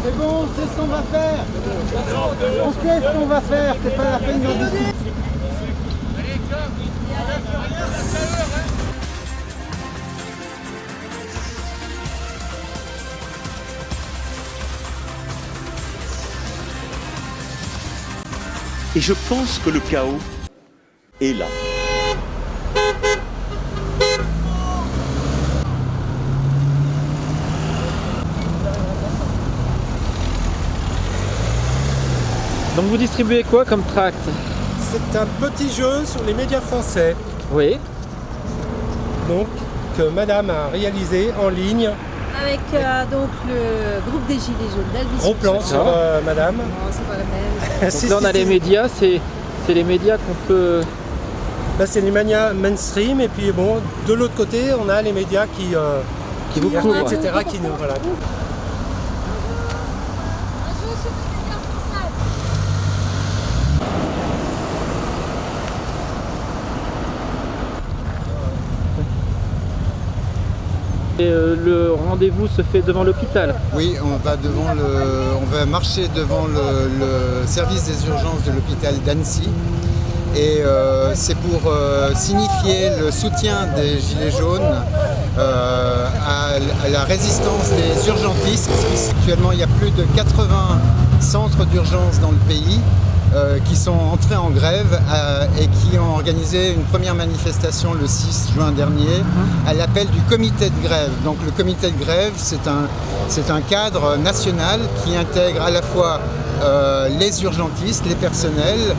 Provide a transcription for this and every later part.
C'est bon, on sait ce qu'on va faire. On sait ce qu'on va faire, c'est pas la peine d'en discuter. Et je pense que le chaos est là. Donc vous distribuez quoi comme tract? C'est un petit jeu sur les médias français, Oui. donc que Madame a réalisé en ligne. Avec donc le groupe des Gilets jaunes d'Albi. Gros plan sur Madame. Non, c'est pas la même. Si, Donc là on a si, les si. médias, c'est les médias qu'on peut... Là c'est les médias mainstream et puis bon, de l'autre côté on a les médias qui vous couvrent. etc. qui nous voilà. Et le rendez-vous se fait devant l'hôpital. Oui, on va marcher devant le service des urgences de l'hôpital d'Annecy. Et c'est pour signifier le soutien des Gilets jaunes à la résistance des urgentistes. Actuellement, il y a plus de 80 centres d'urgence dans le pays qui sont entrés en grève et qui ont organisé une première manifestation le 6 juin dernier à l'appel du comité de grève. Donc le comité de grève, c'est un cadre national qui intègre à la fois les urgentistes, les personnels,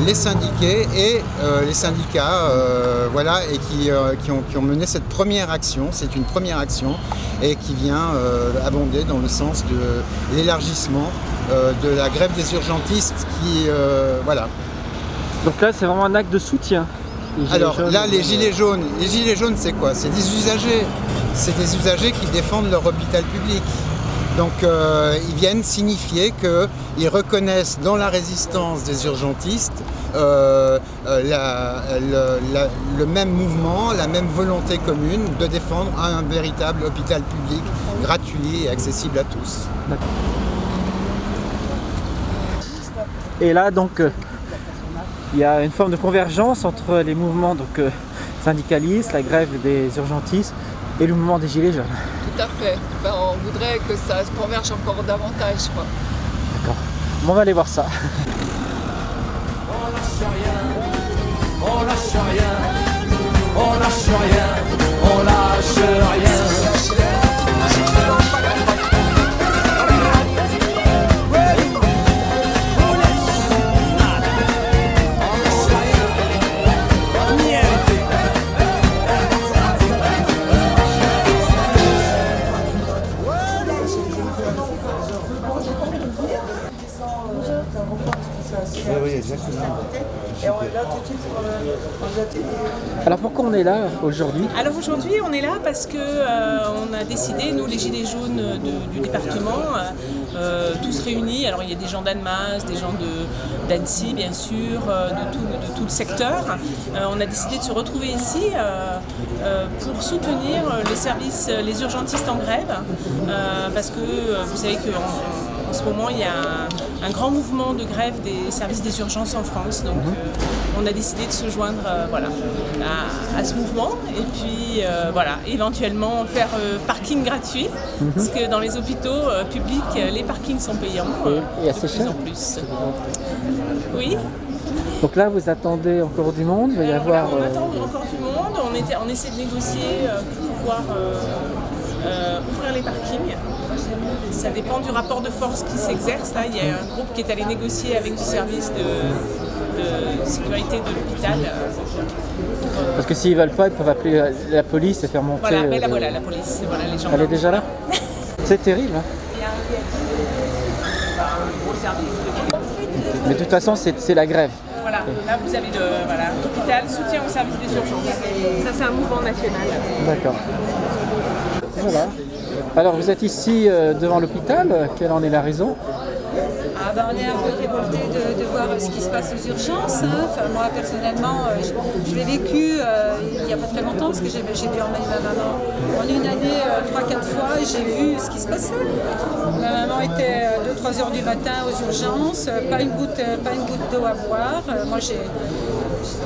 les syndiqués et les syndicats, voilà, et qui ont mené cette première action. C'est une première action et qui vient abonder dans le sens de l'élargissement de la grève des urgentistes voilà. Donc là c'est vraiment un acte de soutien. Alors là les gilets jaunes c'est quoi? C'est des usagers. C'est des usagers qui défendent leur hôpital public. Donc ils viennent signifier qu'ils reconnaissent dans la résistance des urgentistes le même mouvement, la même volonté commune de défendre un véritable hôpital public gratuit et accessible à tous. Et là donc il y a une forme de convergence entre les mouvements syndicalistes, la grève des urgentistes et le mouvement des Gilets jaunes. Tout à fait. Enfin, on voudrait que ça se converge encore davantage, quoi. D'accord. Bon, on va aller voir ça. On lâche rien, on lâche rien, on lâche rien, on lâche rien. Oui, exactement. Alors pourquoi on est là aujourd'hui? Alors aujourd'hui on est là parce que on a décidé, nous les Gilets jaunes du département, tous réunis, alors il y a des gens d'Annemasse, des gens d'Annecy bien sûr, de tout le secteur, on a décidé de se retrouver ici pour soutenir les services, les urgentistes en grève, parce que vous savez qu'en ce moment il y a un grand mouvement de grève des services des urgences en France, donc on a décidé de se joindre voilà, à ce mouvement et puis voilà, éventuellement faire parking gratuit, parce que dans les hôpitaux publics les parkings sont payants et assez de plus cher en plus. Oui. Donc là vous attendez encore du monde, il va y avoir... Voilà, on attend encore du monde, on essaie de négocier pour pouvoir ouvrir les parkings. Ça dépend du rapport de force qui s'exerce. Là, il y a un groupe qui est allé négocier avec du service de sécurité de l'hôpital. Parce que s'ils ne veulent pas, ils peuvent appeler la police et faire monter... Voilà, mais là voilà, la police, voilà, les gens. Elle est déjà là. C'est terrible. Hein. Mais de toute façon, c'est la grève. Voilà, là vous avez l'hôpital, soutien au service des urgences. Ça c'est un mouvement national. D'accord. Voilà. Alors vous êtes ici devant l'hôpital, quelle en est la raison? On est un peu révolté de voir ce qui se passe aux urgences. Hein. Enfin, moi, personnellement, je l'ai vécu il n'y a pas très longtemps parce que j'ai dû emmener ma maman en une année 3-4 fois et j'ai vu ce qui se passait. Ma maman était 2-3 heures du matin aux urgences, pas une goutte d'eau à boire.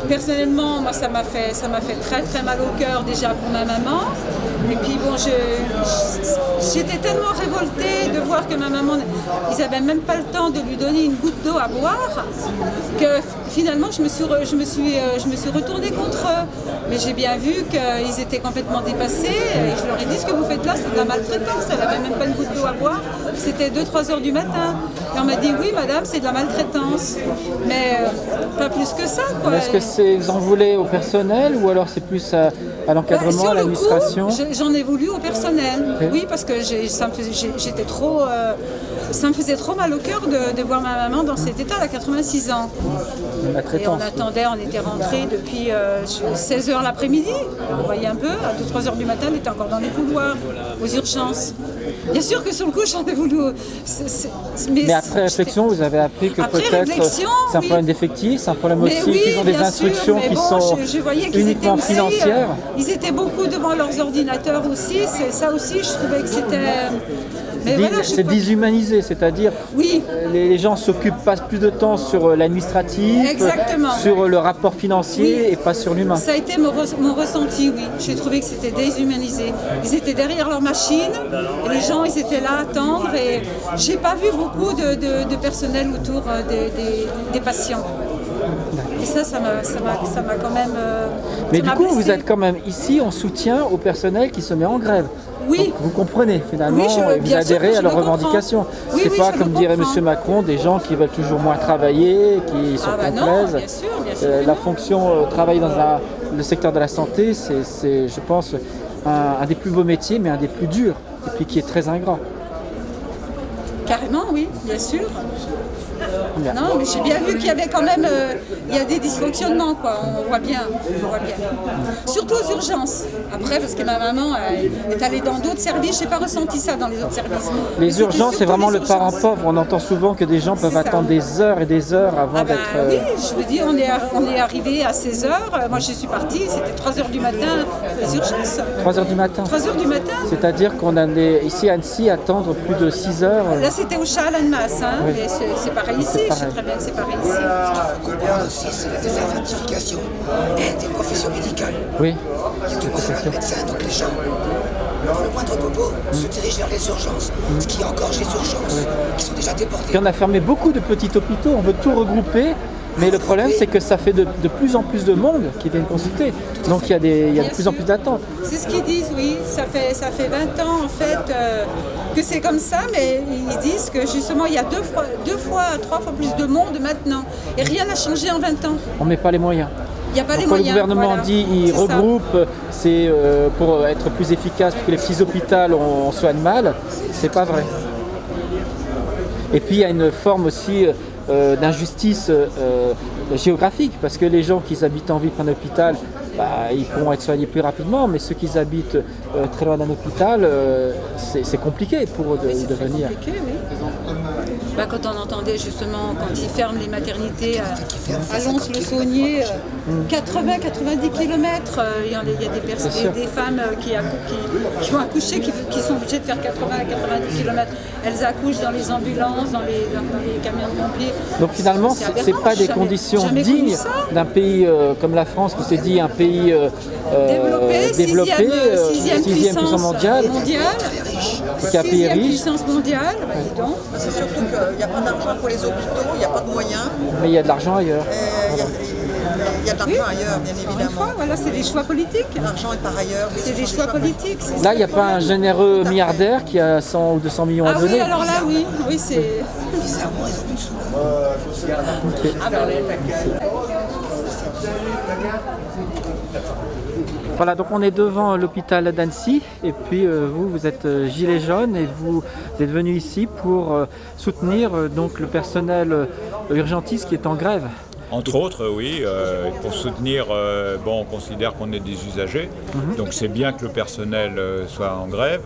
Personnellement, moi, ça m'a fait très très mal au cœur déjà pour ma maman. Et puis bon, j'étais tellement révoltée de voir que ma maman, ils n'avaient même pas le temps de lui donner une goutte d'eau à boire, que finalement je me suis retournée contre eux. Mais j'ai bien vu qu'ils étaient complètement dépassés. Et je leur ai dit, ce que vous faites là, c'est de la maltraitance. Elle n'avait même pas une goutte d'eau à boire. C'était 2-3 heures du matin. Et on m'a dit, oui madame, c'est de la maltraitance. Mais pas plus que ça, quoi. Est-ce que vous en voulez au personnel ou alors c'est plus à l'encadrement, à l'administration? J'en ai voulu au personnel, oui, parce que ça me faisait trop mal au cœur de voir ma maman dans cet état à 86 ans. Et on attendait, on était rentrés depuis 16h l'après-midi. On voyait un peu, à 2-3 heures du matin, elle était encore dans les couloirs, aux urgences. Bien sûr que sur le coup, j'en ai voulu. Mais après réflexion, vous avez appris que peut-être c'est un problème d'effectif, c'est un problème aussi qu'ils ont des instructions qui sont uniquement financières. Ils étaient beaucoup devant leurs ordinateurs aussi. Ça aussi, je trouvais que c'était... C'est déshumanisé, c'est-à-dire les gens ne s'occupent pas plus de temps sur l'administratif, sur le rapport financier et pas sur l'humain. Ça a été mon ressenti, oui. J'ai trouvé que c'était déshumanisé. Ils étaient derrière leur machine et les gens, ils étaient là à attendre et j'ai pas vu beaucoup de personnel autour des patients. Et ça m'a quand même... Mais du coup, vous êtes quand même ici en soutien au personnel qui se met en grève. Oui. Donc, vous comprenez finalement et vous adhérez à leurs revendications. C'est pas, comme dirait M. Macron, des gens qui veulent toujours moins travailler, qui se complaisent. Non, bien sûr la fonction travailler dans le secteur de la santé, c'est je pense, un des plus beaux métiers, mais un des plus durs, et puis qui est très ingrat. Carrément, oui, bien sûr. Non, mais j'ai bien vu qu'il y avait quand même il y a des dysfonctionnements, quoi. On voit bien. Surtout aux urgences. Après, parce que ma maman est allée dans d'autres services, j'ai pas ressenti ça dans les autres services. Les urgences, c'est vraiment le parent pauvre. On entend souvent que des gens peuvent attendre des heures et des heures avant d'être... Oui, je veux dire, on est arrivé à 16h. Moi, je suis partie, c'était 3h du matin, les urgences. 3h du matin 3h du matin. C'est-à-dire qu'on allait ici à Annecy attendre plus de 6 heures. Là, c'était au Chat-à-Lanmas, hein, mais c'est pareil ici. Je sais très bien que c'est pareil ici. Ce qu'il faut comprendre aussi, c'est la désertification des professions médicales. Oui. Il y a de moins en moins de médecins, donc les gens, pour le moindre bobo, se dirigent vers les urgences. Ce qui engorge les urgences, qui sont déjà débordées. Puis on a fermé beaucoup de petits hôpitaux, on veut tout regrouper. Mais le problème, c'est que ça fait de plus en plus de monde qui viennent consulter. Donc il y a de plus en plus d'attentes. C'est ce qu'ils disent, oui. Ça fait 20 ans, en fait, que c'est comme ça. Mais ils disent que, justement, il y a 3 fois plus de monde maintenant. Et rien n'a changé en 20 ans. On ne met pas les moyens. Il n'y a pas les quand moyens. Le gouvernement dit il regroupe, c'est pour être plus efficace, pour que les petits hôpitaux on soigne mal. C'est pas vrai. Et puis il y a une forme aussi... d'injustice géographique, parce que les gens qui habitent en ville près d'un hôpital, ils pourront être soignés plus rapidement, mais ceux qui habitent très loin d'un hôpital, c'est compliqué pour eux de venir. Compliqué, oui. Quand on entendait justement, quand ils ferment les maternités à Lons-le-Saunier, 80-90 km, il y a des femmes qui vont accoucher, qui sont obligées de faire 80-90 km. Elles accouchent dans les ambulances, dans les camions de pompiers. Donc finalement, ce n'est pas des conditions dignes d'un pays comme la France, qui se dit un pays développé, 6e puissance mondiale, qui a un pays riche. Puissance mondiale, dis donc. C'est surtout qu'il n'y a pas d'argent pour les hôpitaux, il n'y a pas de moyens. Mais il y a de l'argent ailleurs. Il y a de l'argent ailleurs, bien évidemment. Voilà, c'est des choix politiques. L'argent est par ailleurs. C'est des choix politiques. Là, il n'y a pas un généreux milliardaire qui a 100 ou 200 millions à donner. Oui, alors là, oui, c'est... Bizarrement, ils ont plus de sous. Okay. Voilà, donc on est devant l'hôpital d'Annecy et puis vous êtes gilet jaune et vous êtes venu ici pour soutenir donc le personnel urgentiste qui est en grève. Entre autres, oui, pour soutenir, on considère qu'on est des usagers, donc c'est bien que le personnel soit en grève,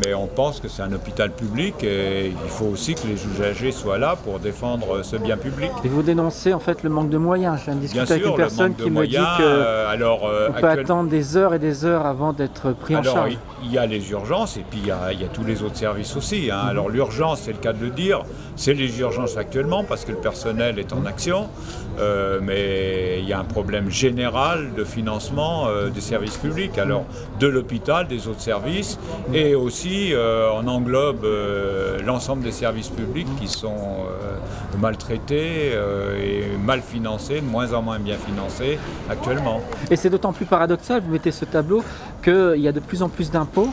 mais on pense que c'est un hôpital public et il faut aussi que les usagers soient là pour défendre ce bien public. Et vous dénoncez en fait le manque de moyens. Je viens de discuter avec une personne qui me dit qu'on peut attendre des heures et des heures avant d'être pris en charge. Il y a les urgences et puis il y a tous les autres services aussi. Alors l'urgence, c'est le cas de le dire, c'est les urgences actuellement parce que le personnel est en action. Mais il y a un problème général de financement des services publics, alors de l'hôpital, des autres services, et aussi on englobe l'ensemble des services publics qui sont maltraités et mal financés, de moins en moins bien financés actuellement. Et c'est d'autant plus paradoxal, vous mettez ce tableau, qu'il y a de plus en plus d'impôts,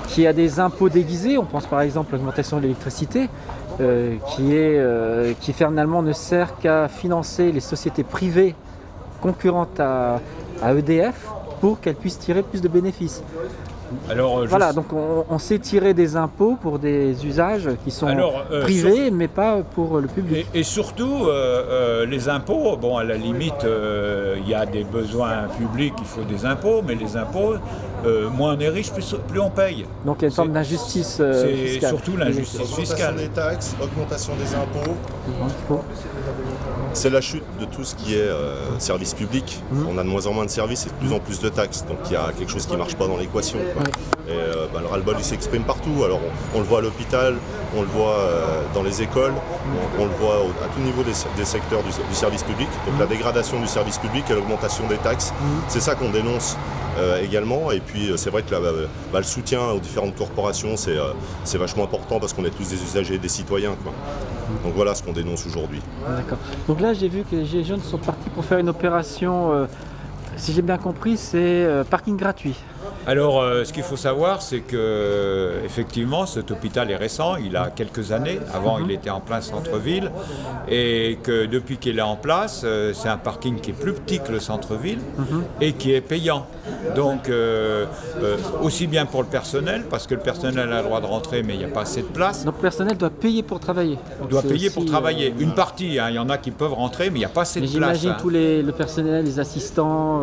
qu'il y a des impôts déguisés, on pense par exemple à l'augmentation de l'électricité, qui finalement ne sert qu'à financer les sociétés privées concurrentes à EDF pour qu'elles puissent tirer plus de bénéfices. Alors, voilà, donc on sait tirer des impôts pour des usages qui sont privés, mais pas pour le public. Et surtout, les impôts, à la limite, il y a des besoins publics, il faut des impôts, mais les impôts, moins on est riche, plus on paye. Donc il y a une forme d'injustice fiscale. C'est surtout l'injustice fiscale. Augmentation des taxes, augmentation des impôts. C'est la chute de tout ce qui est service public. On a de moins en moins de services et de plus en plus de taxes. Donc il y a quelque chose qui ne marche pas dans l'équation. Et le ras-le-bol il s'exprime partout. Alors on le voit à l'hôpital, on le voit dans les écoles, on le voit à tout niveau des secteurs du service public. Donc la dégradation du service public et l'augmentation des taxes, c'est ça qu'on dénonce également. Et puis c'est vrai que le soutien aux différentes corporations, c'est vachement important parce qu'on est tous des usagers, des citoyens. Donc voilà ce qu'on dénonce aujourd'hui. D'accord. Donc là j'ai vu que les Gilets jaunes sont partis pour faire une opération, si j'ai bien compris, c'est parking gratuit. Alors, ce qu'il faut savoir, c'est que effectivement, cet hôpital est récent. Il a quelques années. Avant, il était en plein centre-ville, et que depuis qu'il est en place, c'est un parking qui est plus petit que le centre-ville et qui est payant. Donc, aussi bien pour le personnel, parce que le personnel a le droit de rentrer, mais il n'y a pas assez de place. Donc, le personnel doit payer pour travailler. Il doit payer pour travailler. Une partie, il y en a qui peuvent rentrer, mais il n'y a pas assez de place. J'imagine tout le personnel, les assistants,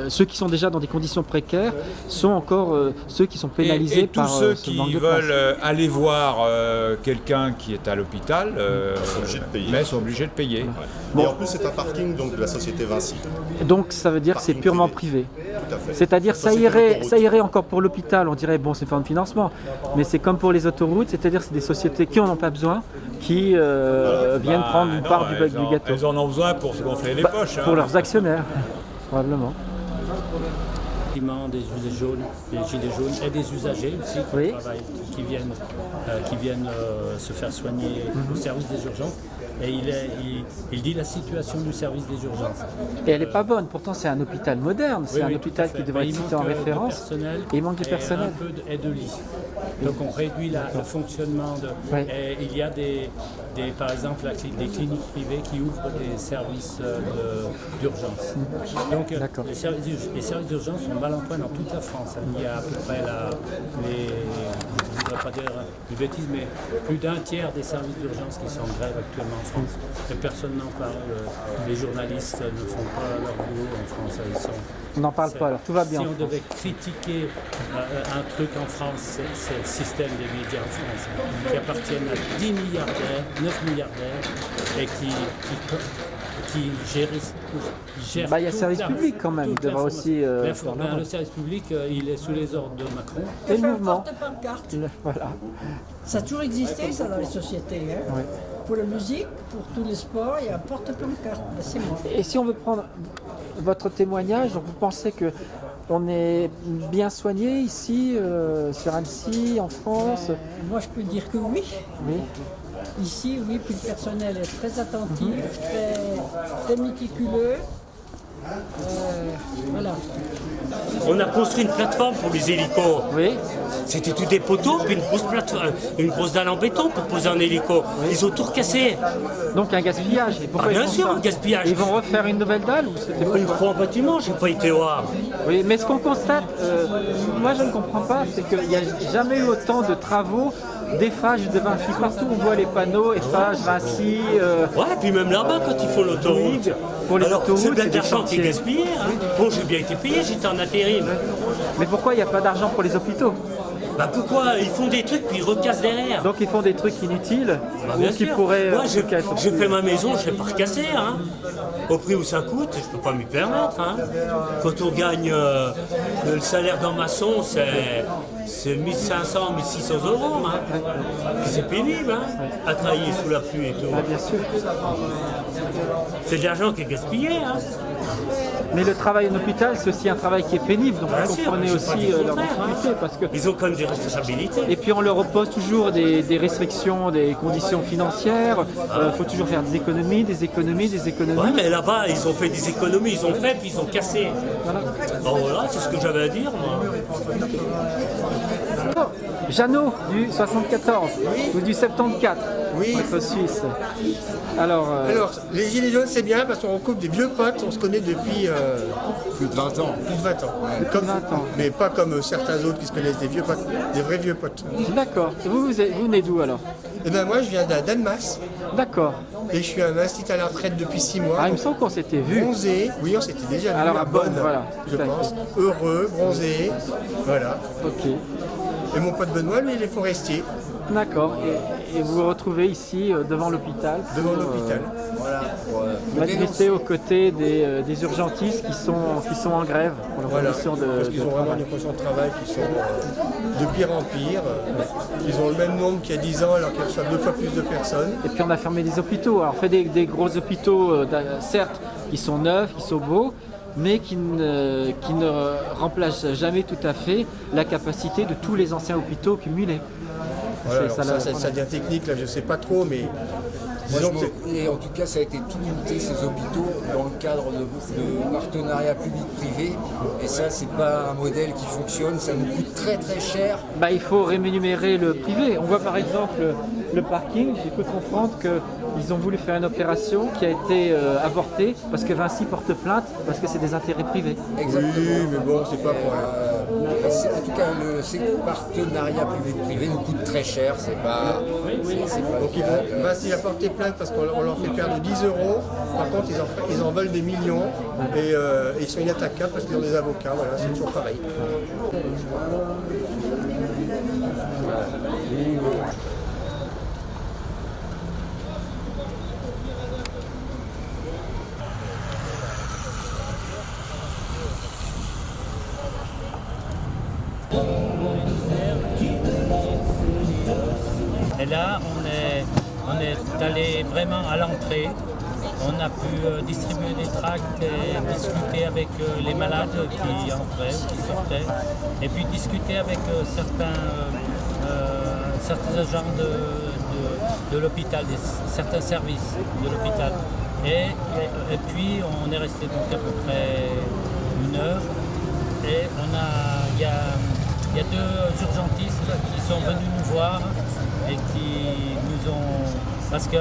ceux qui sont déjà dans des conditions précaires, sont encore ceux qui sont pénalisés par ce manque de place. Et tous ceux qui veulent aller voir quelqu'un qui est à l'hôpital sont obligés de payer. Et en plus, c'est un parking donc, de la société Vinci. Donc ça veut dire que c'est purement privé. C'est-à-dire ça irait encore pour l'hôpital, on dirait bon c'est une forme de financement, mais c'est comme pour les autoroutes, c'est-à-dire c'est des sociétés qui n'en ont pas besoin, qui viennent prendre une part du gâteau. Elles en ont besoin pour se gonfler les poches. Pour leurs actionnaires, probablement. Des gilets jaunes et des usagers aussi qui viennent se faire soigner au service des urgences. Et il dit la situation du service des urgences. Et elle n'est pas bonne, pourtant c'est un hôpital moderne, c'est un hôpital qui devrait être cité en référence. Et il manque de personnel. Un peu et de lits. Donc on réduit le fonctionnement. Et il y a par exemple des cliniques privées qui ouvrent des services d'urgence. Donc les services d'urgence sont mal en point dans toute la France. Il y a à peu près je ne voudrais pas dire une bêtise, mais plus d'un tiers des services d'urgence qui sont en grève actuellement en France. Et personne n'en parle. Les journalistes ne font pas leur boulot en France. On n'en parle pas, alors tout va bien. Si on devait critiquer un truc en France, c'est le système des médias en France, qui appartiennent à 10 milliardaires, 9 milliardaires, et qui gèrent il y a le service public quand même, il devrait aussi... le service public, il est sous les ordres de Macron. Et le mouvement. Voilà. Ça a toujours existé, ça, dans les sociétés. Hein. Ouais. Pour la musique, pour tous les sports, il y a un porte-pancarte. C'est moi. Et si on veut prendre votre témoignage, donc vous pensez qu'on est bien soigné ici, sur Annecy, en France? Moi, je peux dire que oui. Oui. Ici, oui, puis le personnel est très attentif, très méticuleux. Voilà. On a construit une plateforme pour les hélicos. Oui. C'était tout des poteaux, puis une grosse dalle en béton pour poser un hélico. Oui. Ils ont tout recassé. Donc un gaspillage. Bien sûr, un gaspillage. Ils vont refaire une nouvelle dalle ou c'était pas... Ils refont un bâtiment, j'ai pas été voir. Oui, mais ce qu'on constate, moi je ne comprends pas, c'est qu'il n'y a jamais eu autant de travaux d'Eiffage de Vinci. Partout on voit les panneaux Eiffage, Vinci. Ouais, et puis même là-bas quand ils font l'autoroute. Pour les Alors, autoroutes, c'est bien c'est de des l'argent qui est chantiers. gaspillé. Hein. Bon, j'ai bien été payé, j'étais en intérim. Mais pourquoi il n'y a pas d'argent pour les hôpitaux? Bah pourquoi? Ils font des trucs puis ils recassent derrière. Donc ils font des trucs inutiles Bah, ou bien qui sûr. pourraient. Moi, j'ai fait ma maison, je ne vais pas recasser. Hein. Au prix où ça coûte, je ne peux pas m'y permettre. Hein. Quand on gagne le salaire d'un maçon, c'est 1500, 1600 euros. Hein. C'est pénible hein, à travailler sous la pluie et tout. Ah, bien sûr. C'est de l'argent qui est gaspillé. Hein. Mais le travail en hôpital, c'est aussi un travail qui est pénible, donc Bien vous sûr, comprenez je sais pas aussi dire le leurs contraire, difficultés. hein. Parce que... Ils ont quand même des responsabilités. Et puis on leur oppose toujours des restrictions, des conditions financières, il faut toujours faire des économies. Ouais, mais là-bas, ils ont fait des économies, ils ont fait, puis ils ont cassé. Voilà. Bon, voilà, c'est ce que j'avais à dire, moi. Jeannot, du 74, ou du 74, oui. Notre Suisse. Alors, les Gilets jaunes, c'est bien parce qu'on recoupe des vieux potes, on se connaît depuis plus de 20 ans. Plus de 20 ans. Comme 20 ans. Mais pas comme certains autres qui se connaissent des vieux potes, des vrais vieux potes. D'accord. Et vous venez d'où alors? Eh ben moi, je viens d'Annemasse. D'accord. Et je suis un institut à la retraite depuis 6 mois. Ah, il me semble qu'on s'était vu. Bronzé, oui, on s'était déjà vu. Alors, à Bonn, voilà, je pense. Heureux, bronzé, voilà. Ok. Et mon pote Benoît, lui, il est forestier. D'accord. Et vous vous retrouvez ici devant l'hôpital. Devant l'hôpital. Voilà. Manifester aux côtés des urgentistes qui sont en grève pour leur condition de parce qu'ils ont vraiment des conditions de travail qui sont de pire en pire. Ils ont le même nombre qu'il y a 10 ans alors qu'ils reçoivent 2 fois plus de personnes. Et puis on a fermé des hôpitaux. Alors on fait des gros hôpitaux, certes, qui sont neufs, qui sont beaux, mais qui ne remplacent jamais tout à fait la capacité de tous les anciens hôpitaux cumulés. Voilà, ça devient technique, là je sais pas trop, mais et en tout cas, ça a été tout monté, ces hôpitaux, dans le cadre de partenariats public-privé. Et ça, c'est pas un modèle qui fonctionne, ça nous coûte très très cher. Bah, il faut rémunérer le privé. On voit par exemple le parking, j'ai cru comprendre qu'ils ont voulu faire une opération qui a été avortée parce que Vinci porte plainte parce que c'est des intérêts privés. Exactement. Oui, mais bon, c'est pas pour en tout cas, ces partenariats public-privé nous coûtent très cher, c'est pas... Donc Vinci a porté plainte parce qu'on leur fait perdre 10 euros. Par contre, ils en veulent des millions et ils sont inattaquables parce qu'ils ont des avocats. Voilà, c'est toujours pareil. Et là, on est allé vraiment à l'entrée. On a pu distribuer des tracts et discuter avec les malades qui entraient, qui sortaient. Et puis discuter avec certains agents de l'hôpital, certains services de l'hôpital. Et puis on est resté donc à peu près 1 heure. Et il y a 2 urgentistes qui sont venus nous voir et qui nous ont... Parce qu'il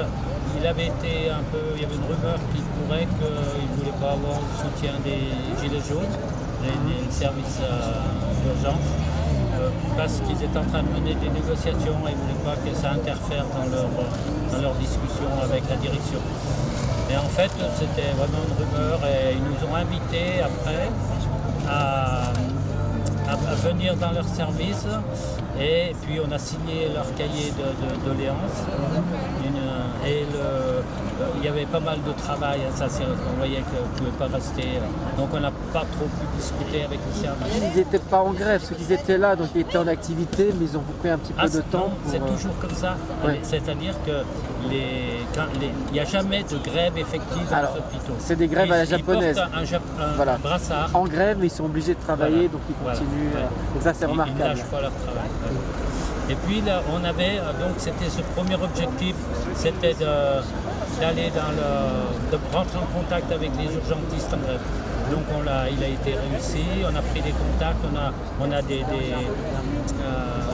y avait une rumeur qui courait qu'ils ne voulaient pas avoir le soutien des Gilets jaunes, des services d'urgence, parce qu'ils étaient en train de mener des négociations et ils ne voulaient pas que ça interfère dans leur discussion avec la direction. Et en fait, c'était vraiment une rumeur et ils nous ont invités après à venir dans leur service et puis on a signé leur cahier de doléances et il y avait pas mal de travail, ça, on voyait qu'on ne pouvait pas rester, donc on n'a pas trop pu discuter avec le service. Ils n'étaient pas en grève, ceux qui étaient là, donc ils étaient en activité, mais ils ont pris un petit peu de temps. C'est toujours comme ça, c'est-à-dire qu'il n'y a jamais de grève effective dans les hôpitaux. C'est des grèves à la japonaise. Ils portent un brassard. En grève, mais ils sont obligés de travailler, donc ils continuent. Donc ça, c'est remarquable. Ils ne lâchent pas leur travail. Et puis là, on avait, donc c'était ce premier objectif, c'était de rentrer en contact avec les urgentistes en grève. Donc il a été réussi, on a pris des contacts, on a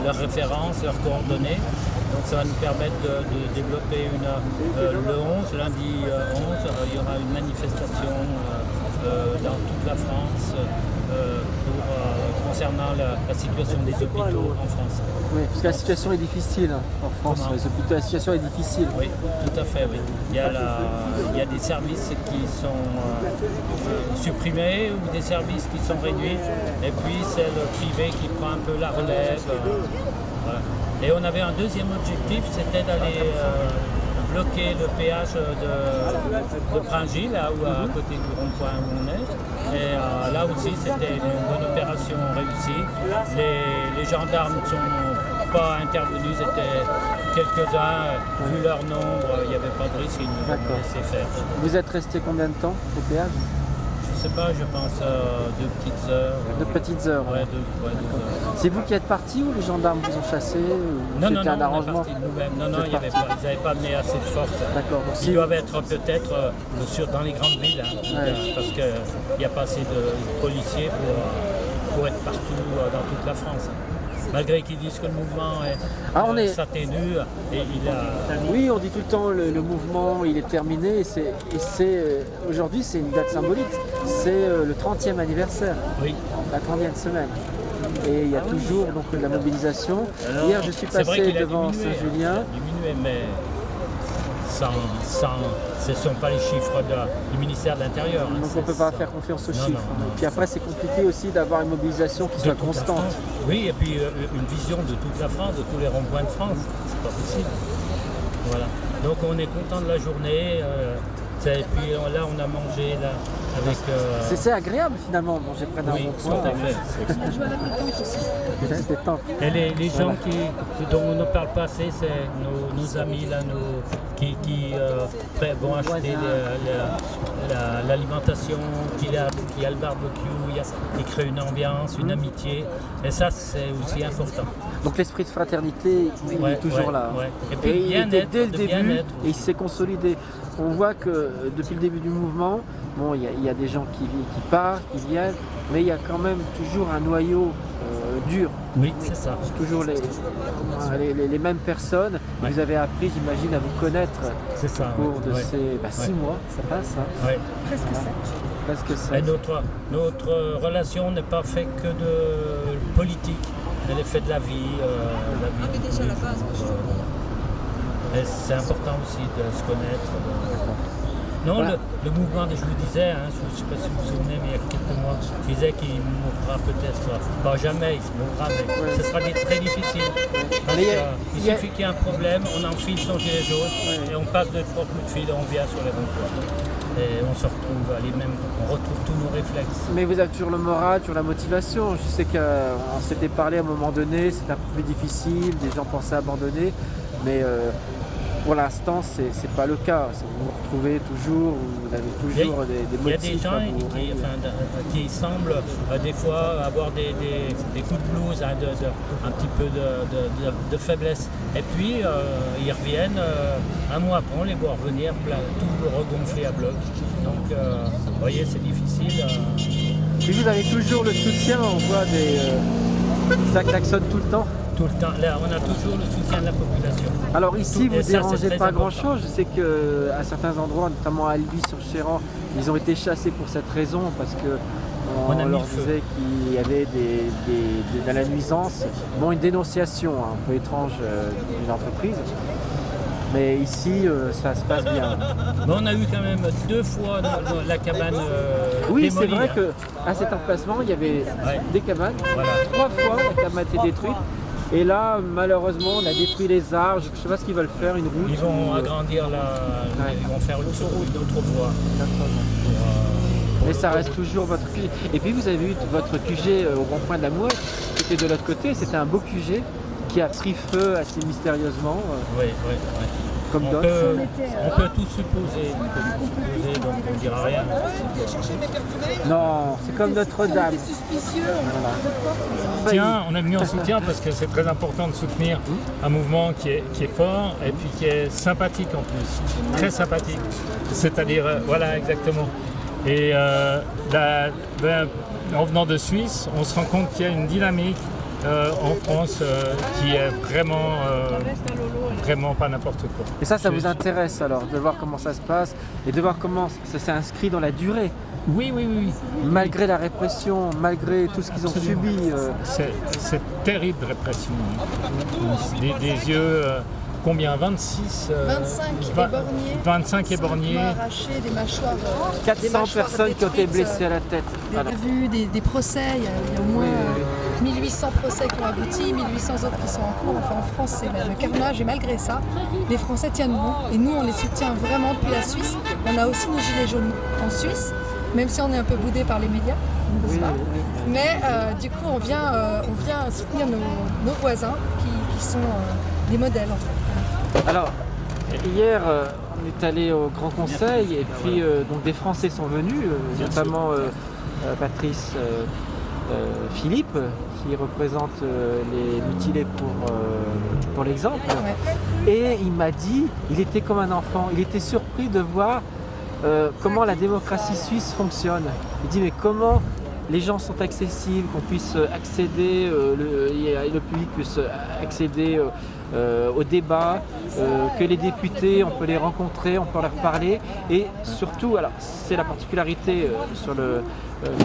leurs références, leurs coordonnées. Donc ça va nous permettre de développer le 11, lundi 11, il y aura une manifestation dans toute la France pour concernant la situation des hôpitaux en France. Oui, parce que la situation est difficile en France. Les hôpitaux, la situation est difficile. Oui, tout à fait. Oui. Il y a des services qui sont supprimés ou des services qui sont réduits. Et puis c'est le privé qui prend un peu la relève. Voilà. Et on avait un deuxième objectif, c'était d'aller bloquer le péage de Pringis, là où à côté du rond-point où on est. Et là aussi, c'était une bonne opération réussie. Les gendarmes ne sont pas intervenus, c'était quelques-uns. Vu leur nombre, il n'y avait pas de risque, ils nous ont laissé faire. Vous êtes resté combien de temps au péage? Je sais pas, je pense 2 petites heures. 2 petites heures. Ouais, 2 heures. C'est vous qui êtes parti ou les gendarmes vous ont chassé? Non, c'était un arrangement? on est parti nous-mêmes. Non, ils n'avaient pas amené assez de force. D'accord. Ils doivent être peut-être dans les grandes villes, parce qu'il n'y a pas assez de policiers pour être partout dans toute la France. Malgré qu'ils disent que le mouvement s'atténue, et il a... Oui, on dit tout le temps le mouvement il est terminé, aujourd'hui c'est une date symbolique, c'est le 30e anniversaire, la 30e semaine. Et il y a toujours donc la mobilisation. Hier je suis passé devant Saint-Julien. Diminué, mais ce ne sont pas les chiffres du ministère de l'Intérieur. Donc on ne peut pas faire confiance aux chiffres. Et puis après c'est compliqué aussi d'avoir une mobilisation qui soit constante. Oui, et puis une vision de toute la France, de tous les ronds-points de France. C'est pas possible. Voilà. Donc on est content de la journée. Et puis là on a mangé là, avec... C'est agréable finalement de manger près d'un rond-point. Tout à fait. On joue à la pétanque aussi. Et les gens dont on ne parle pas assez, c'est nos amis là, qui vont acheter l'alimentation, qui a le barbecue, qui crée une ambiance, une amitié. Et ça, c'est aussi important. Donc l'esprit de fraternité, il est toujours là. Ouais. Et puis il était dès le début et il s'est consolidé. On voit que depuis le début du mouvement, bon, il y a des gens qui partent, qui viennent, mais il y a quand même toujours un noyau dur. Oui, c'est ça. Toujours les mêmes personnes. Ouais. Vous avez appris, j'imagine, à vous connaître au cours de ces 6 mois. Ça passe, hein. Ouais. Presque 7. Et notre relation n'est pas faite que de politique. Elle est faite de la vie. Mais déjà la base, et c'est important aussi de se connaître. Non, voilà. le mouvement, je vous disais, je ne sais pas si vous vous souvenez, mais il y a quelques mois, je disais qu'il mourra peut-être, pas jamais, il se mourra, mais ce sera très difficile. Parce qu'il suffit qu'il y ait un problème, on enfile son gilet jaune et on passe 2-3 coups de fil et on vient sur les ronds-points. Et on se retrouve on retrouve tous nos réflexes. Mais vous avez toujours le moral, toujours la motivation. Je sais qu'on s'était parlé à un moment donné, c'était un peu plus difficile, des gens pensaient abandonner, mais pour l'instant, c'est pas le cas. Vous vous retrouvez toujours, vous avez toujours des motifs. Il y a des gens qui semblent des fois avoir des coups de blues, un petit peu de faiblesse. Et puis, ils reviennent, un mois après, on les voit revenir, tout regonflé à bloc. Donc, vous voyez, c'est difficile. Et vous avez toujours le soutien, on voit ça klaxonne tout le temps. Tout le temps. Là, on a toujours le soutien de la population. Alors ici, vous ne dérangez pas grand-chose. Je sais qu'à certains endroits, notamment à Albi-sur-Chéran, ils ont été chassés pour cette raison, parce qu'on leur disait qu'il y avait de la nuisance. Bon, une dénonciation un peu étrange d'une entreprise. Mais ici, ça se passe bien. Mais on a eu quand même 2 fois la cabane oui, c'est vrai qu'à cet emplacement, il y avait des cabanes. Voilà. 3 fois, la cabane a été détruite. Et là, malheureusement, on a détruit les arbres. Je ne sais pas ce qu'ils veulent faire, une route. Ils vont agrandir ils vont faire une autre voie. Mais ça reste toujours votre QG. Et puis vous avez eu votre QG au rond-point de la Mouette, qui était de l'autre côté. C'était un beau QG qui a pris feu assez mystérieusement. Oui. Comme on peut tout supposer, donc on ne dira rien. Non, c'est comme Notre-Dame. Tiens, on a mis en soutien parce que c'est très important de soutenir un mouvement qui est fort et puis qui est sympathique en plus, très sympathique. C'est-à-dire, voilà, exactement. Et en venant de Suisse, on se rend compte qu'il y a une dynamique en France qui est vraiment vraiment pas n'importe quoi. Et ça vous intéresse alors, de voir comment ça se passe et de voir comment ça s'est inscrit dans la durée. Oui. Malgré la répression, malgré tout ce qu'ils ont subi. C'est terrible répression. Des yeux, combien 26 25 éborgnés. Arrachés, des mâchoires. 400 personnes qui ont été blessées à la tête. Des vues, des procès, il y a au moins 1800 procès qui ont abouti, 1800 autres qui sont en cours. Enfin, en France, c'est le carnage et malgré ça, les Français tiennent bon. Et nous, on les soutient vraiment depuis la Suisse. On a aussi nos gilets jaunes en Suisse, même si on est un peu boudé par les médias. Mais du coup, on vient soutenir nos voisins qui sont des modèles en fait. Alors, hier, on est allé au Grand Conseil et puis donc des Français sont venus, notamment Patrice Philippe, qui représente les mutilés pour l'exemple. Et il m'a dit, il était comme un enfant, il était surpris de voir comment la démocratie suisse fonctionne. Il dit mais comment les gens sont accessibles, qu'on puisse accéder, le public puisse accéder au débat, que les députés, on peut les rencontrer, on peut leur parler. Et surtout, alors c'est la particularité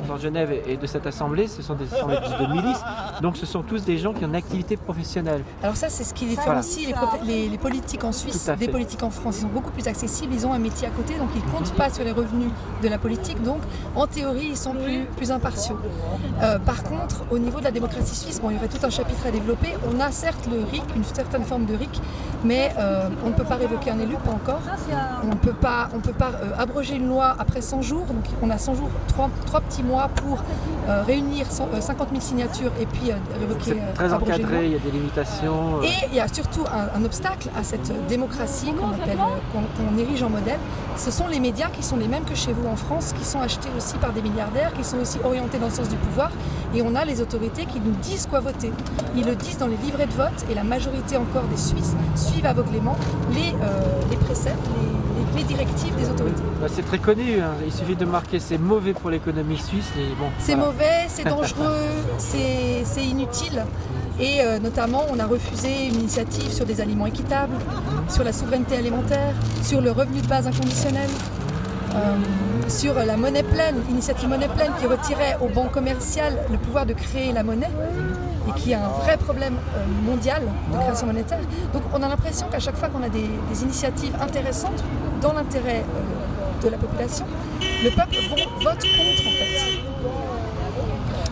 dans Genève et de cette assemblée, ce sont des assemblées de milices, donc ce sont tous des gens qui ont une activité professionnelle. Alors ça, c'est ce qui différencie les politiques en Suisse des politiques en France. Ils sont beaucoup plus accessibles, ils ont un métier à côté, donc ils ne comptent pas sur les revenus de la politique, donc en théorie, ils sont plus impartiaux. Par contre, au niveau de la démocratie suisse, il y aurait tout un chapitre à développer. On a certes le RIC, une certaine forme de RIC, mais on ne peut pas révoquer un élu, pas encore. On ne peut pas abroger une loi après 100 jours, donc on a 100 jours, 3 petits mois pour réunir 50 000 signatures et puis révoquer. C'est très encadré, il y a des limitations. Et il y a surtout un obstacle à cette démocratie qu'on érige en modèle. Ce sont les médias qui sont les mêmes que chez vous en France, qui sont achetés aussi par des milliardaires, qui sont aussi orientés dans le sens du pouvoir. Et on a les autorités qui nous disent quoi voter. Ils le disent dans les livrets de vote et la majorité encore des Suisses suivent aveuglément les préceptes, les directives des autorités. C'est très connu, hein. Il suffit de marquer c'est mauvais pour l'économie suisse. C'est mauvais, c'est dangereux, c'est inutile. Et notamment, on a refusé une initiative sur des aliments équitables, sur la souveraineté alimentaire, sur le revenu de base inconditionnel, sur la monnaie pleine, l'initiative monnaie pleine qui retirait aux banques commerciales le pouvoir de créer la monnaie et qui est un vrai problème mondial de création monétaire. Donc on a l'impression qu'à chaque fois qu'on a des initiatives intéressantes dans l'intérêt de la population, le peuple vote contre en fait.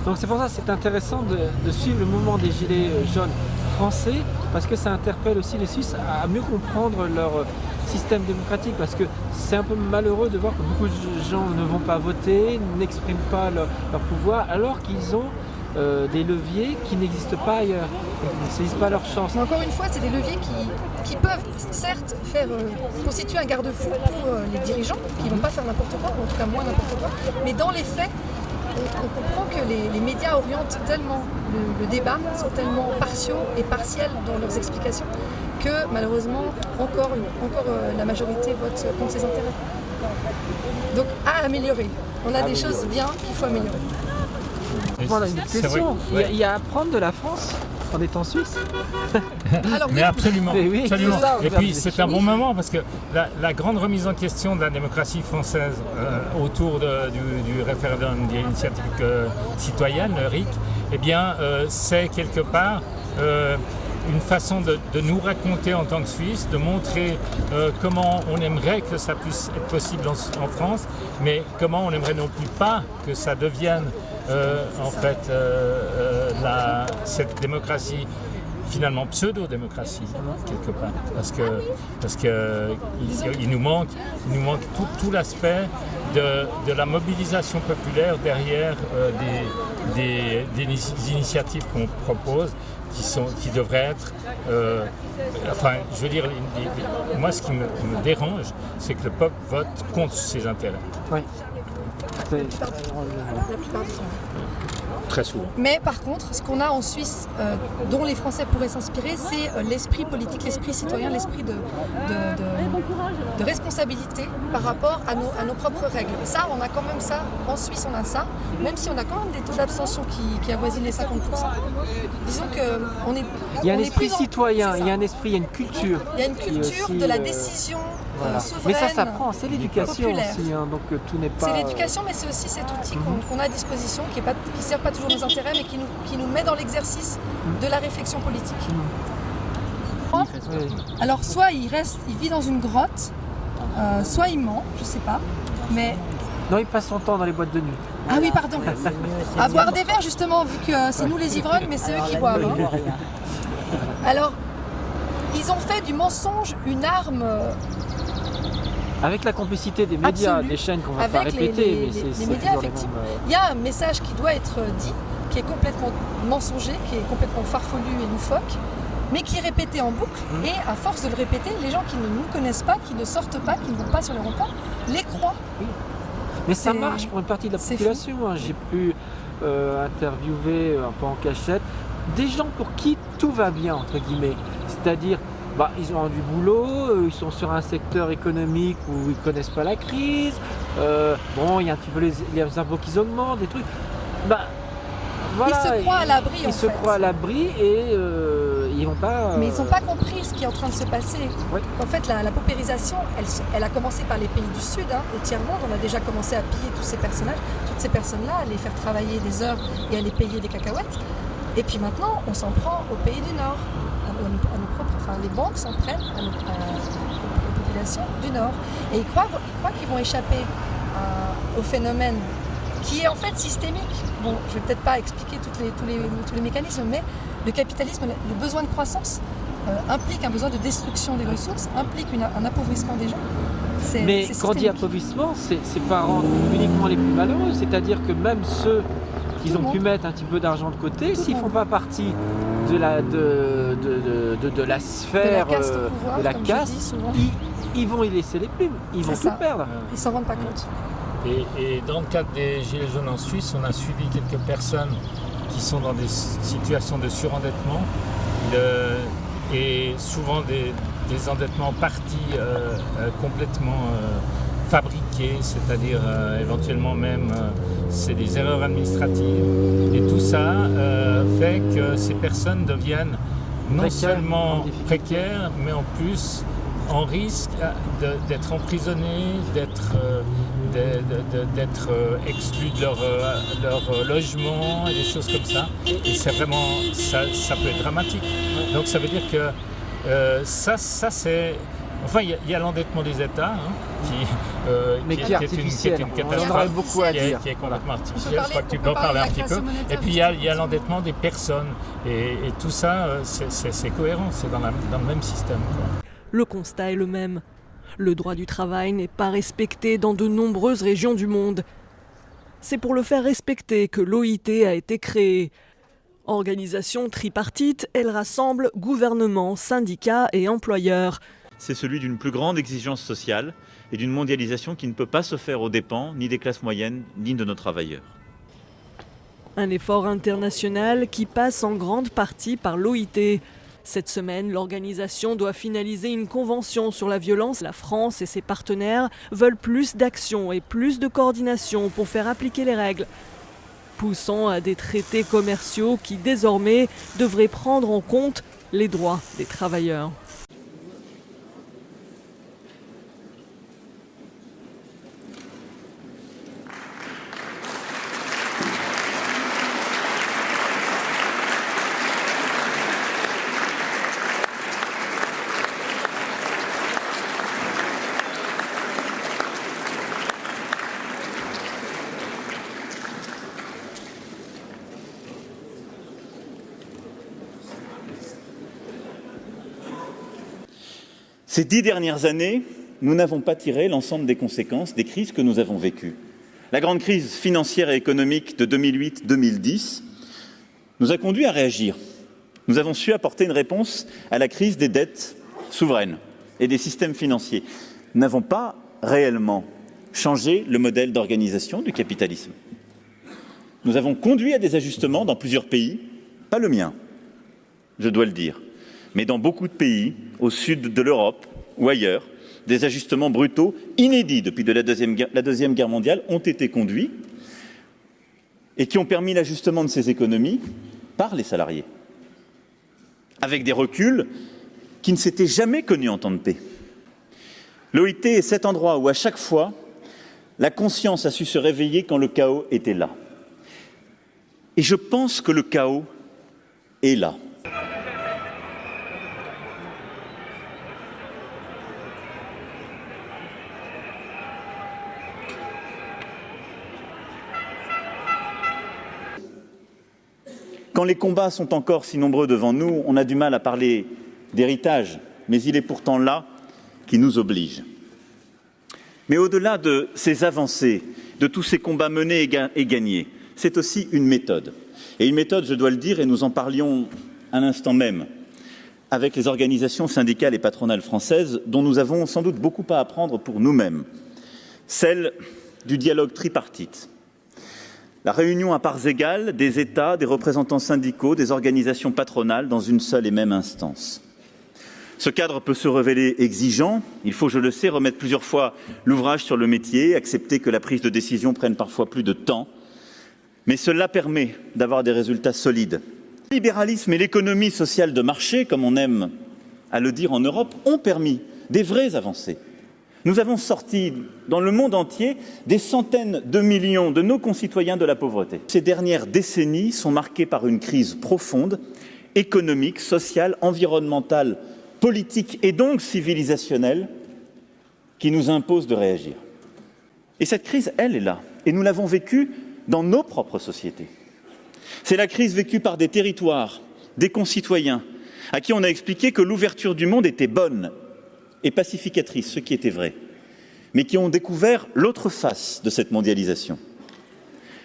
Donc c'est pour ça que c'est intéressant de suivre le mouvement des Gilets jaunes français, parce que ça interpelle aussi les Suisses à mieux comprendre leur système démocratique, parce que c'est un peu malheureux de voir que beaucoup de gens ne vont pas voter, n'expriment pas leur pouvoir, alors qu'ils ont des leviers qui n'existent pas ailleurs, ils ne saisissent pas leur chance. Mais encore une fois, c'est des leviers qui peuvent certes constituer un garde-fou pour les dirigeants, qui ne vont pas faire n'importe quoi, ou en tout cas moins n'importe quoi, mais dans les faits, on comprend que les médias orientent tellement le débat, sont tellement partiaux et partiels dans leurs explications, que malheureusement, encore la majorité vote contre ses intérêts. Donc à améliorer. On a des choses bien qu'il faut améliorer. Voilà une question. Il y a à apprendre de la France en étant suisse. Mais absolument. Mais oui, absolument. ça, et puis c'est un bon moment parce que la grande remise en question de la démocratie française autour du référendum d'initiative citoyenne, le RIC, eh bien c'est quelque part une façon de nous raconter en tant que Suisse, de montrer comment on aimerait que ça puisse être possible en France, mais comment on aimerait non plus pas que ça devienne en fait cette démocratie finalement pseudo-démocratie quelque part, parce que il nous manque tout l'aspect de la mobilisation populaire derrière des initiatives qu'on propose, qui devraient être enfin je veux dire moi ce qui me dérange, c'est que le peuple vote contre ses intérêts. Oui. La plupart du temps. Très souvent. Mais par contre, ce qu'on a en Suisse, dont les Français pourraient s'inspirer, c'est l'esprit politique, l'esprit citoyen, l'esprit de responsabilité par rapport à nos propres règles. Et ça, on a quand même ça, en Suisse on a ça, même si on a quand même des taux d'abstention qui avoisinent les 50%. Disons qu'on est... Il y a un esprit citoyen, il y a un esprit, il y a une culture. Il y a une culture aussi, de la décision souveraine. Mais ça s'apprend, c'est l'éducation populaire. aussi, hein, donc tout n'est pas... C'est l'éducation, mais c'est aussi cet outil qu'on a à disposition, qui ne sert pas toujours nos intérêts, mais qui nous met dans l'exercice de la réflexion politique. Alors soit il vit dans une grotte, soit il ment, je sais pas, mais... Non, il passe son temps dans les boîtes de nuit. Ah oui, pardon. À boire des verres justement, vu que c'est nous les ivrognes, mais c'est eux qui boivent. Hein. Alors, ils ont fait du mensonge une arme... Avec la complicité des médias, absolue, des chaînes qu'on va pas répéter, mais c'est médias, effectivement. Il y a un message qui doit être dit, qui est complètement mensonger, qui est complètement farfelu et loufoque, mais qui est répété en boucle, et à force de le répéter, les gens qui ne nous connaissent pas, qui ne sortent pas, qui ne vont pas sur les ronds-points, les croient. Oui. Mais ça marche pour une partie de la population. Hein. J'ai pu interviewer un peu en cachette des gens pour qui tout va bien, entre guillemets. C'est-à-dire, ils ont du boulot, ils sont sur un secteur économique où ils ne connaissent pas la crise, il y a un petit peu les impôts qui augmentent, des trucs. Voilà, ils se croient à l'abri, Ils se croient à l'abri et ils vont pas... Mais ils n'ont pas compris ce qui est en train de se passer. Oui. En fait, la paupérisation, elle a commencé par les pays du Sud, au tiers-monde. On a déjà commencé à piller tous ces personnages, toutes ces personnes-là, à les faire travailler des heures et à les payer des cacahuètes. Et puis maintenant, on s'en prend aux pays du Nord. Les banques s'en prennent aux populations du Nord. Et ils croient qu'ils vont échapper au phénomène qui est en fait systémique. Bon, je ne vais peut-être pas expliquer tous les mécanismes, mais le capitalisme, le besoin de croissance implique un besoin de destruction des ressources, implique un appauvrissement des gens. Mais quand on dit appauvrissement, c'est pas rendre uniquement les plus malheureux, c'est-à-dire que même ceux qui ont pu mettre un petit peu d'argent de côté, s'ils ne font pas partie de la sphère, de la caste, ils vont y laisser les plumes, ils vont tout perdre. Ils ne s'en rendent pas compte. Et dans le cadre des Gilets jaunes en Suisse, on a suivi quelques personnes qui sont dans des situations de surendettement et souvent des endettements partis complètement fabriqués, c'est-à-dire éventuellement même c'est des erreurs administratives. Et tout ça fait que ces personnes deviennent non seulement précaires, mais en plus en risque d'être emprisonnés, d'être exclus de leur logement et des choses comme ça. Et c'est vraiment, ça peut être dramatique. Donc ça veut dire que ça c'est... Enfin, il y a l'endettement des États, qui est une catastrophe, qui est complètement artificielle. Je crois que tu peux en parler un petit peu. Et puis il y a l'endettement des personnes. Et tout ça, c'est cohérent, c'est dans le même système, quoi. Le constat est le même. Le droit du travail n'est pas respecté dans de nombreuses régions du monde. C'est pour le faire respecter que l'OIT a été créée. Organisation tripartite, elle rassemble gouvernement, syndicats et employeurs. C'est celui d'une plus grande exigence sociale et d'une mondialisation qui ne peut pas se faire aux dépens ni des classes moyennes ni de nos travailleurs. Un effort international qui passe en grande partie par l'OIT. Cette semaine, l'organisation doit finaliser une convention sur la violence. La France et ses partenaires veulent plus d'action et plus de coordination pour faire appliquer les règles, poussant à des traités commerciaux qui désormais devraient prendre en compte les droits des travailleurs. Ces 10 dernières années, nous n'avons pas tiré l'ensemble des conséquences des crises que nous avons vécues. La grande crise financière et économique de 2008-2010 nous a conduit à réagir. Nous avons su apporter une réponse à la crise des dettes souveraines et des systèmes financiers. Nous n'avons pas réellement changé le modèle d'organisation du capitalisme. Nous avons conduit à des ajustements dans plusieurs pays, pas le mien, je dois le dire, mais dans beaucoup de pays au sud de l'Europe ou ailleurs, des ajustements brutaux inédits depuis la Deuxième Guerre mondiale ont été conduits et qui ont permis l'ajustement de ces économies par les salariés, avec des reculs qui ne s'étaient jamais connus en temps de paix. L'OIT est cet endroit où, à chaque fois, la conscience a su se réveiller quand le chaos était là. Et je pense que le chaos est là. Quand les combats sont encore si nombreux devant nous, on a du mal à parler d'héritage, mais il est pourtant là qui nous oblige. Mais au-delà de ces avancées, de tous ces combats menés et gagnés, c'est aussi une méthode. Et une méthode, je dois le dire, et nous en parlions à l'instant même, avec les organisations syndicales et patronales françaises, dont nous avons sans doute beaucoup à apprendre pour nous-mêmes. Celle du dialogue tripartite. La réunion à parts égales des États, des représentants syndicaux, des organisations patronales dans une seule et même instance. Ce cadre peut se révéler exigeant. Il faut, je le sais, remettre plusieurs fois l'ouvrage sur le métier, accepter que la prise de décision prenne parfois plus de temps. Mais cela permet d'avoir des résultats solides. Le libéralisme et l'économie sociale de marché, comme on aime à le dire en Europe, ont permis des vraies avancées. Nous avons sorti dans le monde entier des centaines de millions de nos concitoyens de la pauvreté. Ces dernières décennies sont marquées par une crise profonde, économique, sociale, environnementale, politique et donc civilisationnelle, qui nous impose de réagir. Et cette crise, elle est là. Et nous l'avons vécue dans nos propres sociétés. C'est la crise vécue par des territoires, des concitoyens, à qui on a expliqué que l'ouverture du monde était bonne et pacificatrice, ce qui était vrai, mais qui ont découvert l'autre face de cette mondialisation,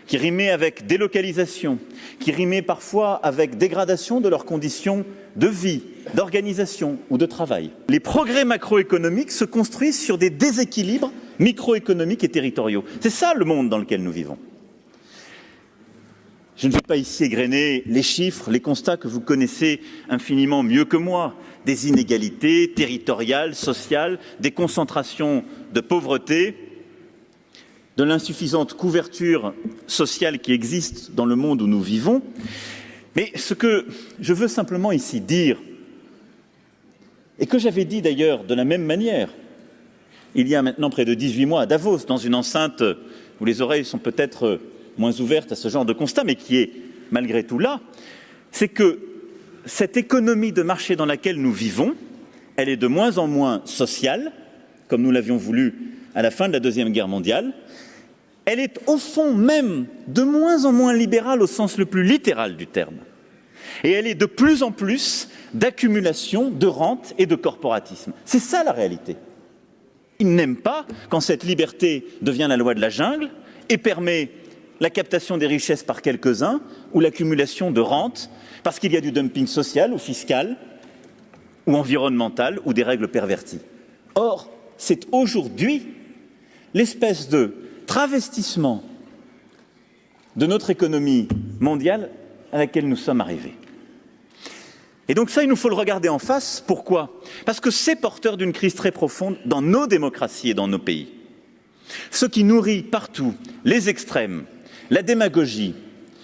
qui rimait avec délocalisation, qui rimait parfois avec dégradation de leurs conditions de vie, d'organisation ou de travail. Les progrès macroéconomiques se construisent sur des déséquilibres microéconomiques et territoriaux. C'est ça le monde dans lequel nous vivons. Je ne vais pas ici égrener les chiffres, les constats que vous connaissez infiniment mieux que moi, des inégalités territoriales, sociales, des concentrations de pauvreté, de l'insuffisante couverture sociale qui existe dans le monde où nous vivons. Mais ce que je veux simplement ici dire, et que j'avais dit d'ailleurs de la même manière, il y a maintenant près de 18 mois à Davos, dans une enceinte où les oreilles sont peut-être moins ouverte à ce genre de constat, mais qui est malgré tout là, c'est que cette économie de marché dans laquelle nous vivons, elle est de moins en moins sociale, comme nous l'avions voulu à la fin de la Deuxième Guerre mondiale, elle est au fond même de moins en moins libérale au sens le plus littéral du terme. Et elle est de plus en plus d'accumulation, de rente et de corporatisme. C'est ça la réalité. Ils n'aiment pas quand cette liberté devient la loi de la jungle et permet la captation des richesses par quelques-uns ou l'accumulation de rentes parce qu'il y a du dumping social ou fiscal ou environnemental ou des règles perverties. Or, c'est aujourd'hui l'espèce de travestissement de notre économie mondiale à laquelle nous sommes arrivés. Et donc ça, il nous faut le regarder en face. Pourquoi ? Parce que c'est porteur d'une crise très profonde dans nos démocraties et dans nos pays. Ce qui nourrit partout les extrêmes, la démagogie,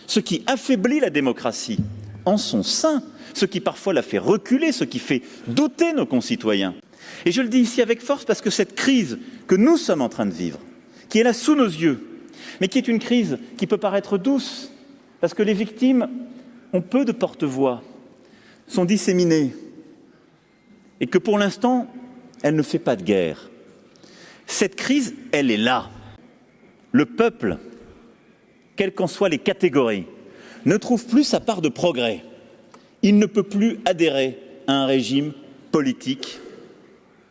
ce qui affaiblit la démocratie en son sein, ce qui parfois la fait reculer, ce qui fait douter nos concitoyens. Et je le dis ici avec force parce que cette crise que nous sommes en train de vivre, qui est là sous nos yeux, mais qui est une crise qui peut paraître douce, parce que les victimes ont peu de porte-voix, sont disséminées, et que pour l'instant, elle ne fait pas de guerre. Cette crise, elle est là. Le peuple, quelles qu'en soient les catégories, ne trouve plus sa part de progrès. Il ne peut plus adhérer à un régime politique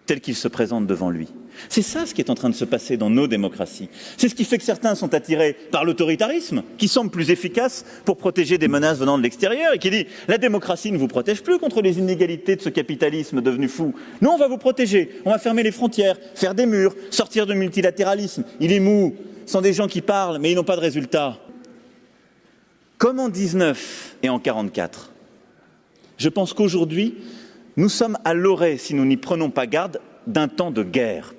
tel qu'il se présente devant lui. C'est ça ce qui est en train de se passer dans nos démocraties. C'est ce qui fait que certains sont attirés par l'autoritarisme, qui semble plus efficace pour protéger des menaces venant de l'extérieur, et qui dit « la démocratie ne vous protège plus contre les inégalités de ce capitalisme devenu fou. Nous, on va vous protéger, on va fermer les frontières, faire des murs, sortir du multilatéralisme. Il est mou, ce sont des gens qui parlent, mais ils n'ont pas de résultats. » Comme en 19 et en 44, je pense qu'aujourd'hui, nous sommes à l'orée, si nous n'y prenons pas garde, d'un temps de guerre.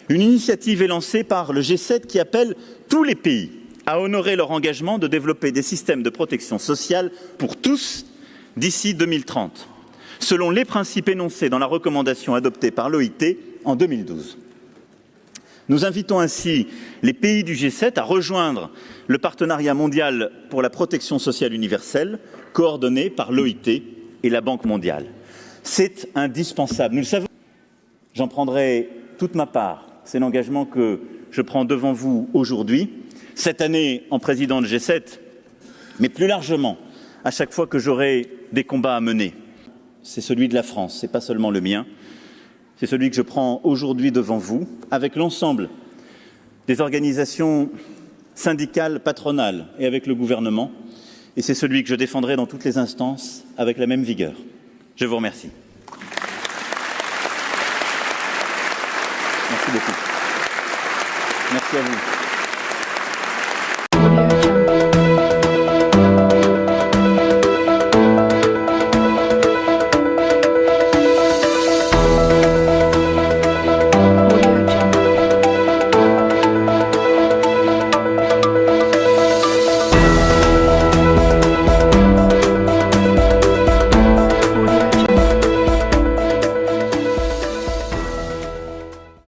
Une initiative est lancée par le G7 qui appelle tous les pays à honorer leur engagement de développer des systèmes de protection sociale pour tous d'ici 2030, selon les principes énoncés dans la recommandation adoptée par l'OIT en 2012. Nous invitons ainsi les pays du G7 à rejoindre le partenariat mondial pour la protection sociale universelle, coordonné par l'OIT et la Banque mondiale. C'est indispensable. Nous le savons. J'en prendrai toute ma part. C'est l'engagement que je prends devant vous aujourd'hui, cette année en président de G7, mais plus largement, à chaque fois que j'aurai des combats à mener. C'est celui de la France, ce n'est pas seulement le mien. C'est celui que je prends aujourd'hui devant vous, avec l'ensemble des organisations syndicales, patronales et avec le gouvernement. Et c'est celui que je défendrai dans toutes les instances avec la même vigueur. Je vous remercie. Merci beaucoup. Merci à vous.